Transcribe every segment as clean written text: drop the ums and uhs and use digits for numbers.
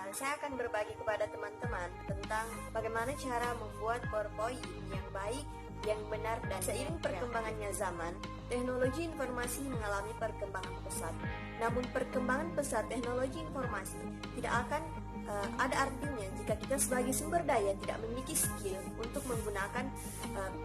Saya akan berbagi kepada teman-teman tentang bagaimana cara membuat PowerPoint yang baik, yang benar, dan seiring perkembangannya zaman, teknologi informasi mengalami perkembangan pesat. Namun perkembangan pesat teknologi informasi tidak akan ada artinya jika kita sebagai sumber daya tidak memiliki skill untuk menggunakan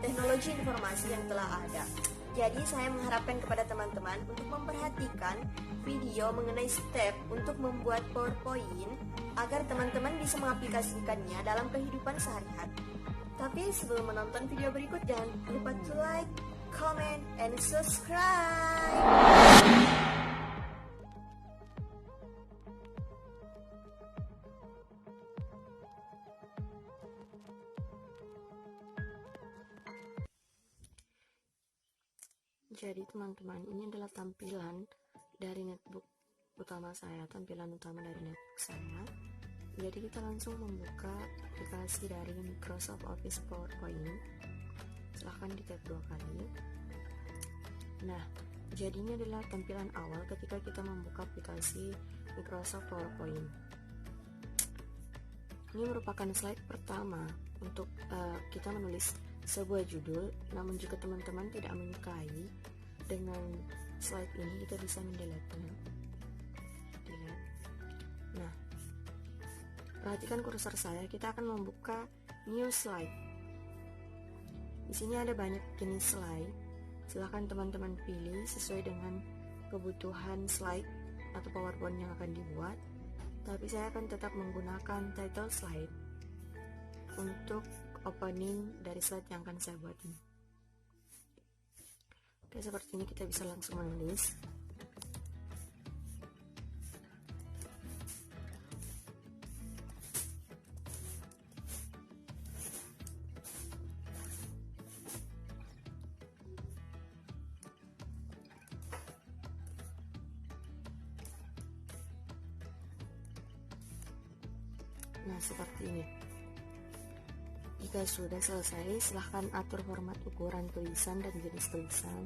teknologi informasi yang telah ada. Jadi saya mengharapkan kepada teman-teman untuk memperhatikan video mengenai step untuk membuat PowerPoint agar teman-teman bisa mengaplikasikannya dalam kehidupan sehari-hari. Tapi sebelum menonton video berikut, jangan lupa to like, comment, and subscribe. Jadi teman-teman, ini adalah tampilan dari netbook utama saya, tampilan utama dari netbook saya. Jadi kita langsung membuka aplikasi dari Microsoft Office PowerPoint. Silahkan di tap 2 kali. Nah, jadi ini adalah tampilan awal ketika kita membuka aplikasi Microsoft PowerPoint. Ini merupakan slide pertama untuk kita menulis sebuah judul. Namun jika teman-teman tidak menyukai dengan slide ini, kita bisa mendelete-nya. Nah, perhatikan kursor saya, kita akan membuka new slide. Di sini ada banyak jenis slide. Silahkan teman-teman pilih sesuai dengan kebutuhan slide atau PowerPoint yang akan dibuat. Tapi saya akan tetap menggunakan title slide untuk opening dari slide yang akan saya buat ini. Oke, seperti ini kita bisa langsung menulis. Nah, seperti ini. Jika sudah selesai, silahkan atur format ukuran tulisan dan jenis tulisan.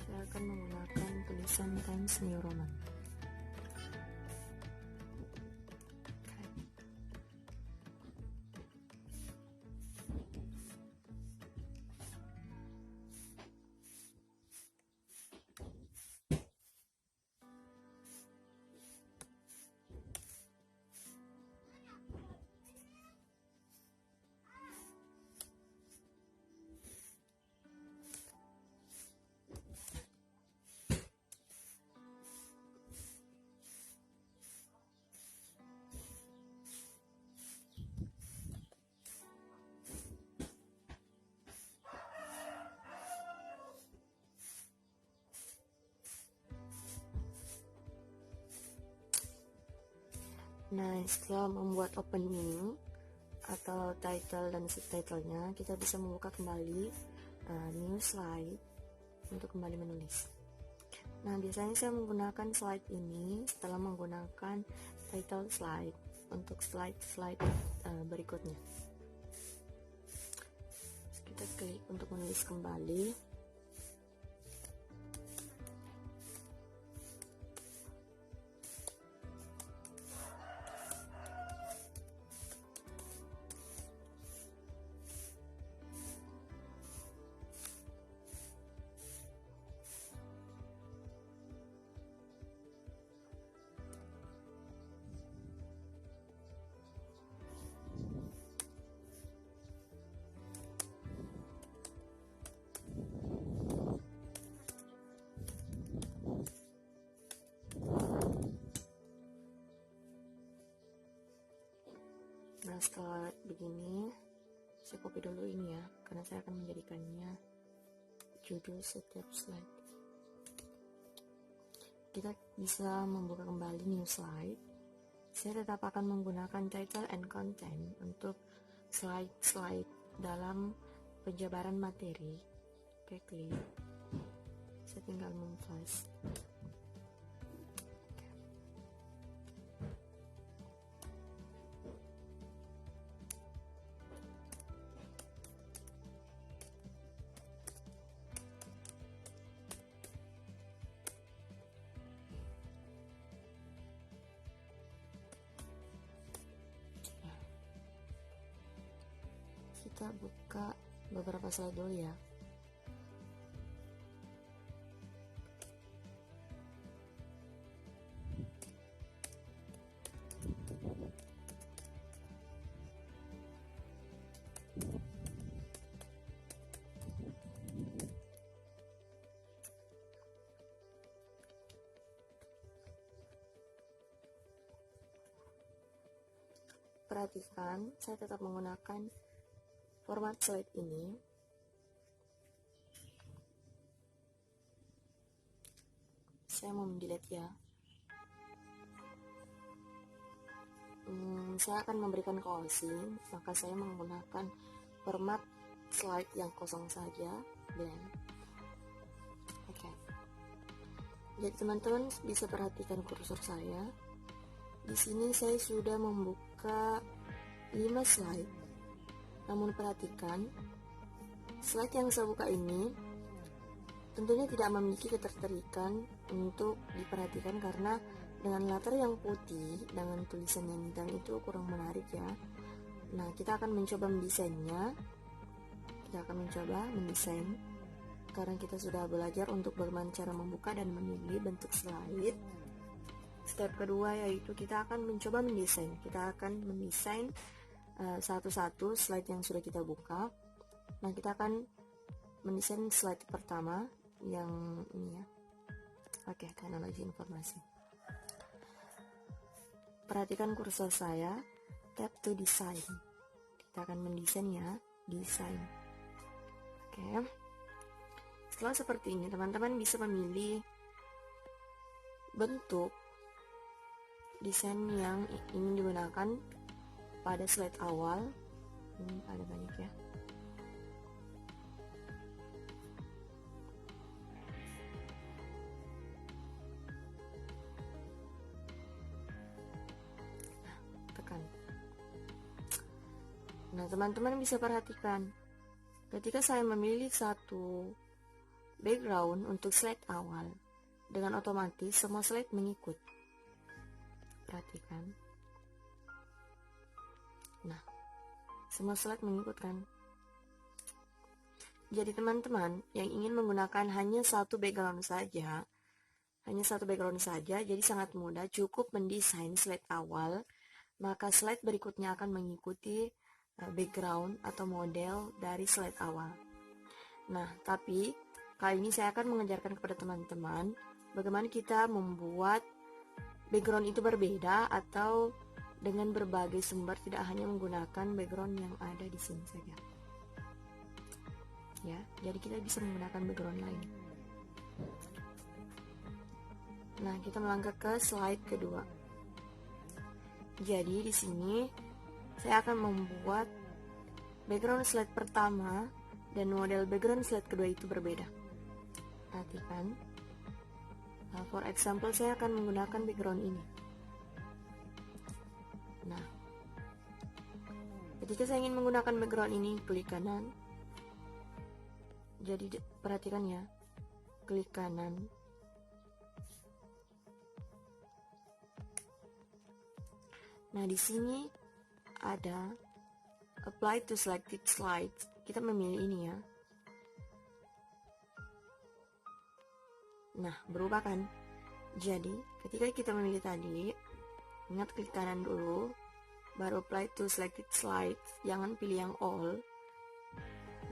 Saya akan menggunakan tulisan Times New Roman. Nah, setelah membuat opening atau title dan subtitlenya, kita bisa membuka kembali new slide untuk kembali menulis. Nah, biasanya saya menggunakan slide ini setelah menggunakan title slide untuk slide berikutnya. Kita klik untuk menulis kembali. Nah, setelah begini, saya copy dulu ini ya, karena saya akan menjadikannya judul setiap slide. Kita bisa membuka kembali new slide. Saya tetap akan menggunakan title and content untuk slide-slide dalam penjabaran materi. Oke, klik. Saya tinggal memflash. kita buka beberapa slide dulu ya. Perhatikan, saya tetap menggunakan format slide ini. Saya mau mendelete ya. Saya akan memberikan closing, maka saya menggunakan format slide yang kosong saja, blank. Oke. Jadi teman-teman bisa perhatikan kursor saya. Di sini saya sudah membuka 5 slide. Namun perhatikan, slide yang saya buka ini tentunya tidak memiliki ketertarikan untuk diperhatikan karena dengan latar yang putih dengan tulisan yang hitam itu kurang menarik ya. Nah, kita akan mencoba mendesainnya. Kita akan mencoba mendesain karena kita sudah belajar untuk bagaimana cara membuka dan memilih bentuk slide. Step kedua yaitu kita akan mencoba mendesain. Kita akan mendesain satu-satu slide yang sudah kita buka. Nah, kita akan mendesain slide pertama yang ini ya. Oke, teknologi informasi. Perhatikan kursor saya, tap to design. Kita akan mendesain ya, desain. Oke. Setelah seperti ini, teman-teman bisa memilih bentuk desain yang ingin digunakan pada slide awal. Ini ada banyak ya. Tekan. Nah, teman-teman bisa perhatikan ketika saya memilih satu background untuk slide awal, dengan otomatis semua slide mengikut. Perhatikan. Nah, semua slide mengikut kan. Jadi teman-teman yang ingin menggunakan hanya satu background saja, jadi sangat mudah, cukup mendesain slide awal, maka slide berikutnya akan mengikuti background atau model dari slide awal. Nah, tapi kali ini saya akan mengajarkan kepada teman-teman bagaimana kita membuat background itu berbeda atau dengan berbagai sumber, tidak hanya menggunakan background yang ada di sini saja. Ya, jadi kita bisa menggunakan background lain. Nah, kita melangkah ke slide kedua. Jadi di sini saya akan membuat background slide pertama dan model background slide kedua itu berbeda. Perhatikan. Nah, for example, saya akan menggunakan background ini. Nah, ketika saya ingin menggunakan background ini, klik kanan. Jadi perhatikan ya, klik kanan. Nah, di sini ada apply to selected slide. Kita memilih ini ya. Nah, berubah kan? Jadi, ketika kita memilih tadi, ingat klik kanan dulu, baru apply to selected slide, jangan pilih yang all.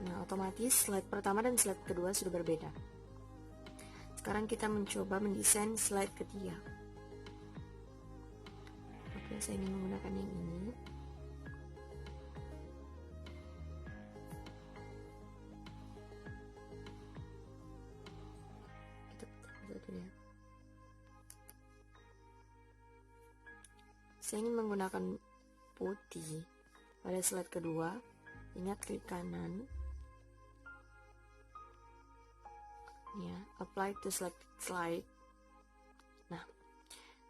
Nah, otomatis slide pertama dan slide kedua sudah berbeda. Sekarang kita mencoba mendesain slide ketiga. Oke, saya ingin menggunakan yang ini. Ya. Saya ingin menggunakan putih pada slide kedua. Ingat klik kanan ya, apply to selected slide. Nah,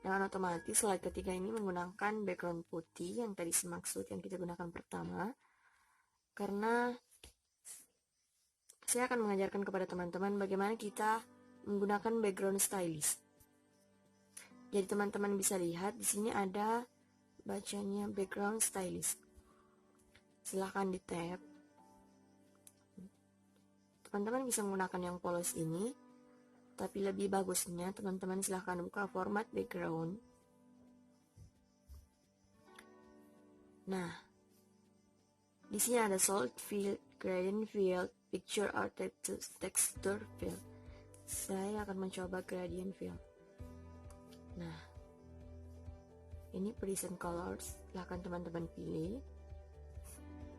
dengan otomatis slide ketiga ini menggunakan background putih yang tadi semaksud yang kita gunakan pertama, karena saya akan mengajarkan kepada teman-teman bagaimana kita menggunakan background stylist. Jadi teman-teman bisa lihat di sini ada bacanya background stylist. Silahkan di tab teman-teman bisa menggunakan yang polos ini, tapi lebih bagusnya teman-teman silahkan buka format background. Nah, di sini ada solid fill, gradient fill, picture or texture fill. Saya akan mencoba gradient fill. Nah, ini present colors, silahkan teman-teman pilih.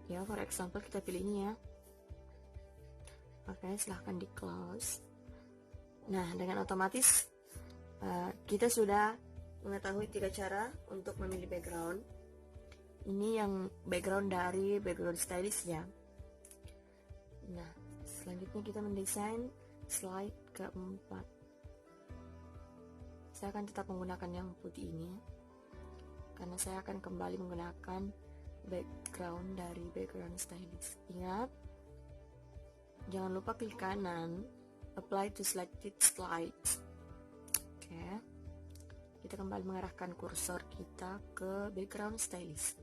Ya, for example kita pilih ini ya. Oke, silahkan di close. Nah, dengan otomatis kita sudah mengetahui 3 cara untuk memilih background. Ini yang background dari background stylist ya. Nah, selanjutnya kita mendesain slide keempat. Saya akan tetap menggunakan yang putih ini, karena saya akan kembali menggunakan background dari background stylist. Ingat, jangan lupa klik kanan, apply to selected slides. Oke, kita kembali mengarahkan kursor kita ke background stylist.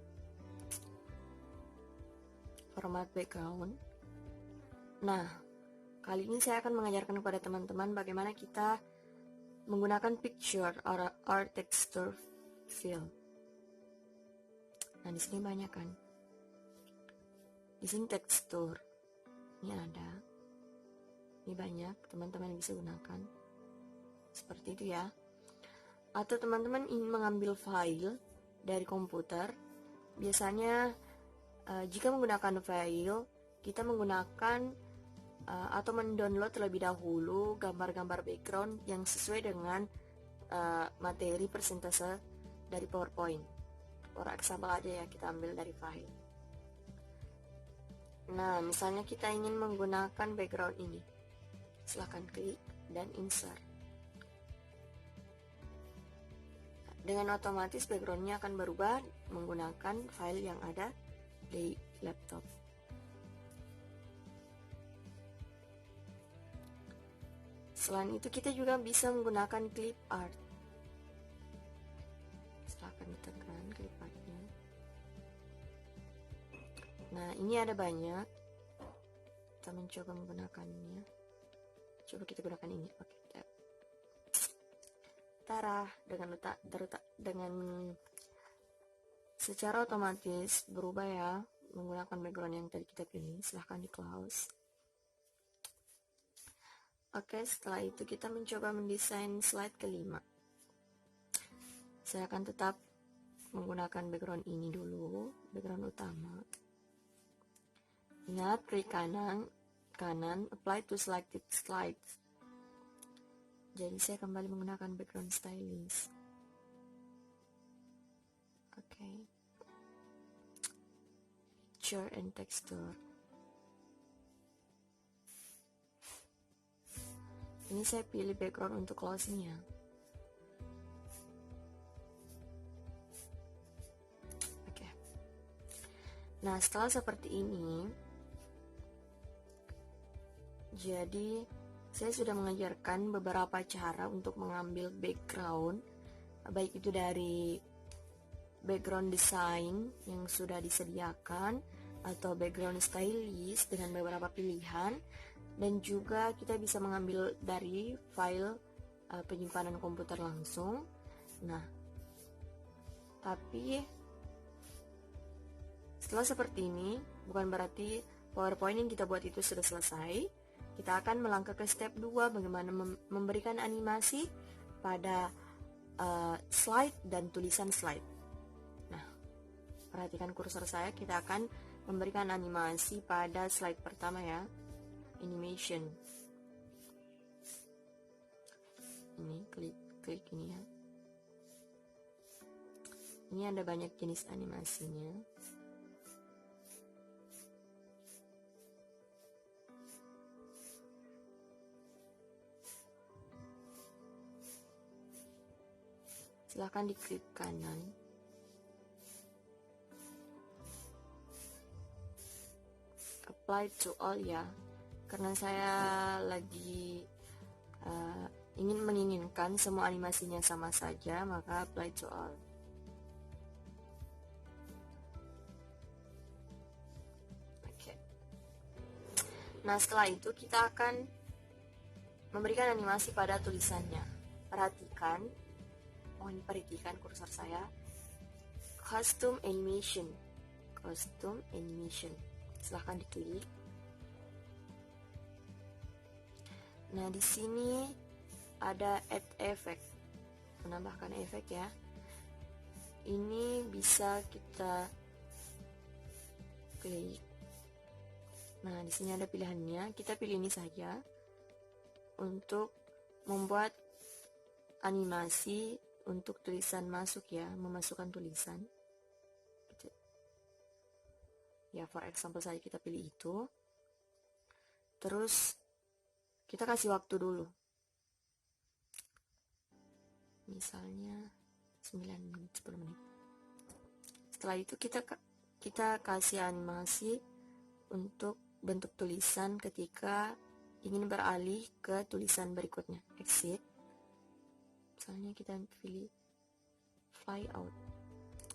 Format background. Nah, kali ini saya akan mengajarkan kepada teman-teman bagaimana kita menggunakan picture or texture fill. Nah, di sini banyak kan. Di sini tekstur. Ini ada. Ini banyak, teman-teman bisa gunakan. Seperti itu ya. Atau teman-teman ingin mengambil file dari komputer. Biasanya jika menggunakan file, kita menggunakan atau mendownload terlebih dahulu gambar-gambar background yang sesuai dengan materi persentase dari PowerPoint. For example aja ya, kita ambil dari file. Nah, misalnya kita ingin menggunakan background ini, silahkan klik dan insert. Dengan otomatis backgroundnya akan berubah menggunakan file yang ada di laptop. Selain itu kita juga bisa menggunakan clip art. Silahkan ditekan clip artnya. Nah, ini ada banyak. Kita mencoba menggunakannya. Coba kita gunakan ini. Oke, tap. Tara, dengan secara otomatis berubah ya menggunakan background yang tadi kita pilih. Silahkan di close. Oke, setelah itu kita mencoba mendesain slide kelima. Saya akan tetap menggunakan background ini dulu, background utama. Ingat, klik kanan, apply to selected slides. Jadi saya kembali menggunakan background stylist. Oke. Picture and texture. Ini saya pilih background untuk close-nya. Oke. Nah, setelah seperti ini, jadi saya sudah mengajarkan beberapa cara untuk mengambil background, baik itu dari background design yang sudah disediakan atau background stylist dengan beberapa pilihan. Dan juga kita bisa mengambil dari file penyimpanan komputer langsung. Nah, tapi setelah seperti ini, bukan berarti PowerPoint yang kita buat itu sudah selesai. Kita akan melangkah ke step 2, bagaimana memberikan animasi pada slide dan tulisan slide. Nah, perhatikan kursor saya, kita akan memberikan animasi pada slide pertama ya. Animation. Ini klik ini ya. Ini ada banyak jenis animasinya. Silahkan diklik kanan. Apply to all ya. Karena saya lagi menginginkan semua animasinya sama saja, maka apply to all. Nah, setelah itu kita akan memberikan animasi pada tulisannya. Perhatikan, mohon perhatikan kursor saya. Custom animation. Silahkan diklik. Nah, di sini ada add effect, menambahkan efek ya. Ini bisa kita klik. Nah, di sini ada pilihannya. Kita pilih ini saja untuk membuat animasi untuk tulisan masuk ya, memasukkan tulisan. Ya, for example saja kita pilih itu. Terus kita kasih waktu dulu. Misalnya 9 menit, 10 menit. Setelah itu kita kasih animasi untuk bentuk tulisan ketika ingin beralih ke tulisan berikutnya. Exit. Misalnya kita pilih fly out.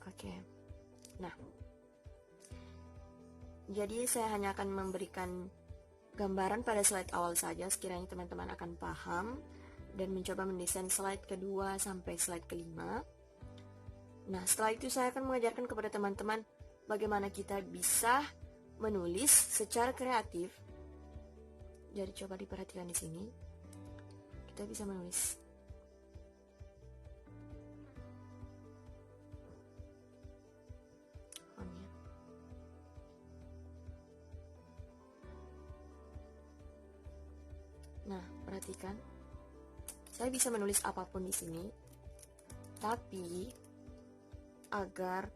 Oke. Nah, jadi saya hanya akan memberikan gambaran pada slide awal saja, sekiranya teman-teman akan paham dan mencoba mendesain slide kedua sampai slide kelima. Nah, setelah itu saya akan mengajarkan kepada teman-teman bagaimana kita bisa menulis secara kreatif. Jadi coba diperhatikan di sini. Kita bisa menulis. Nah, perhatikan. Saya bisa menulis apapun di sini. Tapi agar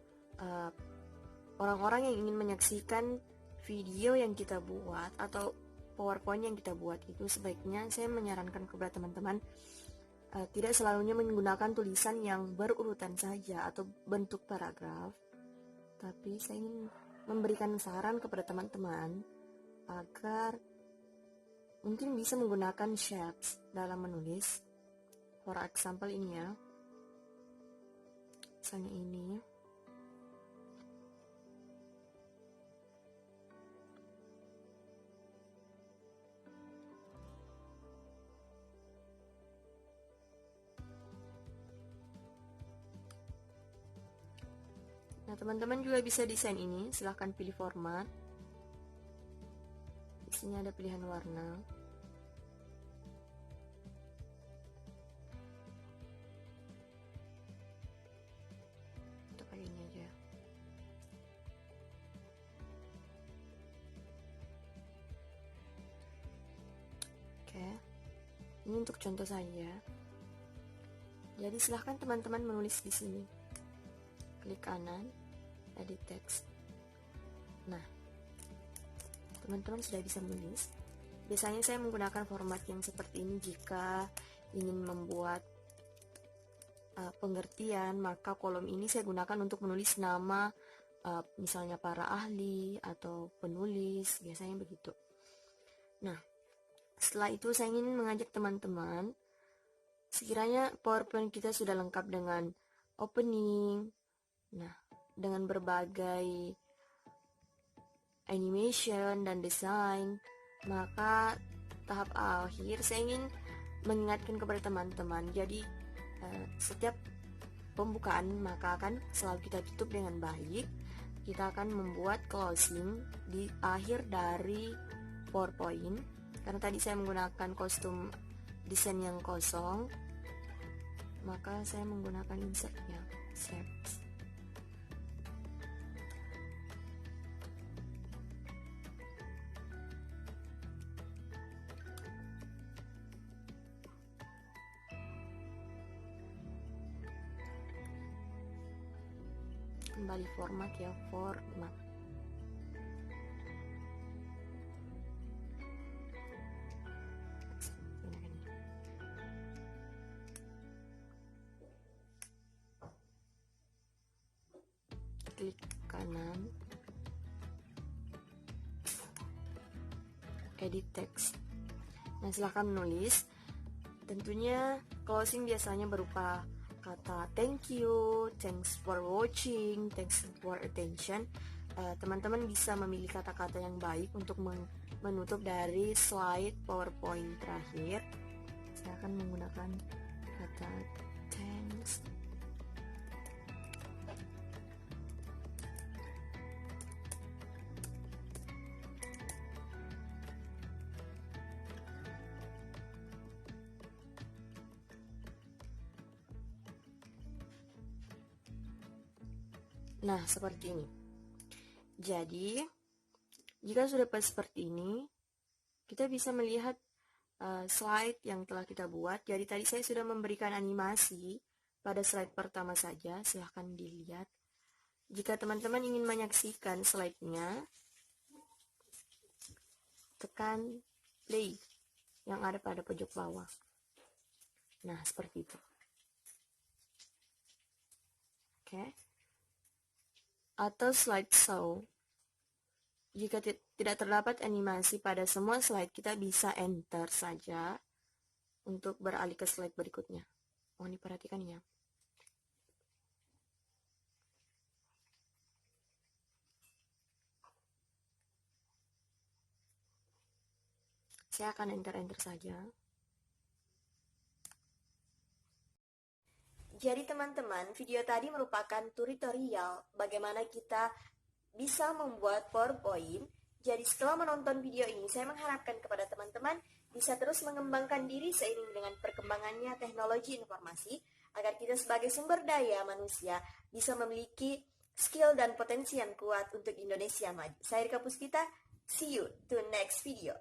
orang-orang yang ingin menyaksikan video yang kita buat atau PowerPoint yang kita buat itu, sebaiknya saya menyarankan kepada teman-teman tidak selalunya menggunakan tulisan yang berurutan saja atau bentuk paragraf. Tapi saya ingin memberikan saran kepada teman-teman agar mungkin bisa menggunakan shapes dalam menulis. For example ini ya, misalnya ini. Nah, teman-teman juga bisa desain ini. Silahkan pilih format. Di sini ada pilihan warna. Kita pakai ini aja. Oke. Ini untuk contoh saja. Jadi silahkan teman-teman menulis di sini. Klik kanan, edit text. Nah, teman-teman sudah bisa menulis. Biasanya saya menggunakan format yang seperti ini jika ingin membuat pengertian, maka kolom ini saya gunakan untuk menulis nama misalnya para ahli atau penulis, biasanya begitu. Nah, setelah itu saya ingin mengajak teman-teman, sekiranya PowerPoint kita sudah lengkap dengan opening, nah, dengan berbagai animation dan desain, maka tahap akhir saya ingin mengingatkan kepada teman-teman. Jadi setiap pembukaan maka akan selalu kita tutup dengan baik. Kita akan membuat closing di akhir dari PowerPoint. Karena tadi saya menggunakan kostum desain yang kosong, maka saya menggunakan insert yang shapes. Kembali format ya, format. Klik kanan, edit text. Nah, silahkan menulis. Tentunya closing biasanya berupa kata thank you, thanks for watching, thanks for attention. teman-teman bisa memilih kata-kata yang baik untuk menutup dari slide PowerPoint terakhir. Saya akan menggunakan kata thanks. Nah, seperti ini. Jadi, jika sudah seperti ini, kita bisa melihat slide yang telah kita buat. Jadi tadi saya sudah memberikan animasi pada slide pertama saja, silahkan dilihat. Jika teman-teman ingin menyaksikan slide-nya, tekan play yang ada pada pojok bawah. Nah, seperti itu. Oke. Atau slideshow. Jika tidak terdapat animasi pada semua slide, kita bisa enter saja untuk beralih ke slide berikutnya. Mohon diperhatikan ya. Saya akan enter saja. Jadi teman-teman, video tadi merupakan tutorial bagaimana kita bisa membuat PowerPoint. Jadi setelah menonton video ini, saya mengharapkan kepada teman-teman bisa terus mengembangkan diri seiring dengan perkembangannya teknologi informasi, agar kita sebagai sumber daya manusia bisa memiliki skill dan potensi yang kuat untuk Indonesia maju. Saya Rika Puspita, see you to next video.